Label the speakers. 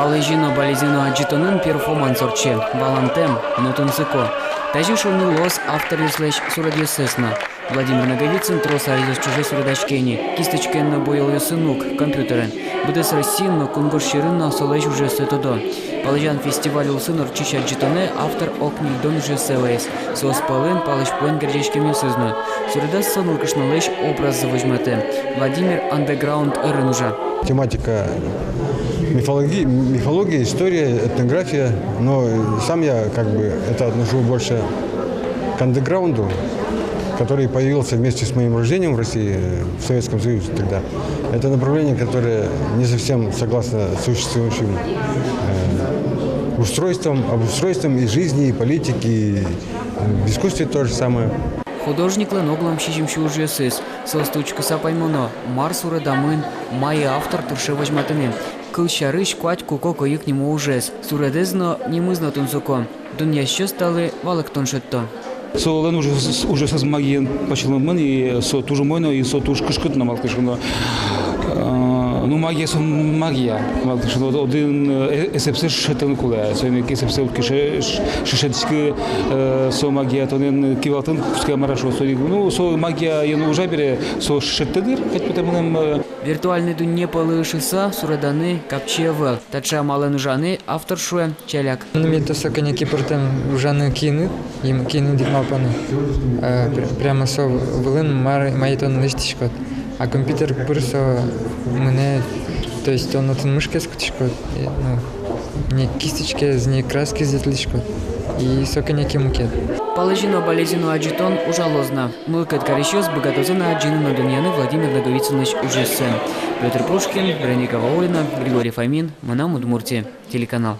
Speaker 1: Палежино балезино аджитонын перформанс орче, балантем, нотунсыко. Тажишону лос автор юслеш сурадьесесна. Владимир Наговицын троса из чуже сурадачкени, кисточкенно боил сынук, компьютерен. Будес Российно кунгурширынна солеж уже сетодо. Палежан фестиваль улсын орчища аджитоне автор окнигдон уже селес. Соспалын палыш пойн гердечкеми сызну. Сурадас сонул кышналеш образ завожмете. Владимир андеграунд эрынужа.
Speaker 2: Тематика мифология, история, этнография, но сам я это отношу больше к андеграунду, который появился вместе с моим рождением в России, в Советском Союзе тогда. Это направление, которое не совсем согласно существующим обустройством и жизни, и политики, и в искусстве то же самое.
Speaker 1: Художник леноглам щищемши уже сыс. Состучка сапаймоно. Марс уредамын. Майя автор турше возьматынын. Кылщарыш куать куко их нему ужес. Суредезно немызно тунсуко. Дунья ще стали валек тоншетто.
Speaker 3: Со лен уже со магиен почему мы и со туже мойно и со туж кышкыт на малкышно. Ну магия со магия. Малкышно один эсепсер шетен куле. Со не эсепсер кише шетски со магия то не кивалтын пускай марашо. Ну со магия я ну уже бере со шеттедир. Потому
Speaker 1: Виртуальный дунье полышиса суреданы капчевел. Тача мален жаны автор шуе челяк.
Speaker 4: Мне то со коняки портем жаны кины, им кины дикмапаны. Прямо со волын май то листичкот. А компьютер пырсо мне, то есть он от мышки скутичкот. Ну, не кисточки, не краски зетличкот. И со коняки мукет.
Speaker 1: Палежино балезино аджитон ужалозна. Мылкет корещёс богатозына аджины на дуньяны Владимир Наговицыныч уже сын. Петр Пушкин, Вероника Ваулина, Григорий Фомин, Манам Удмуртия. Телеканал.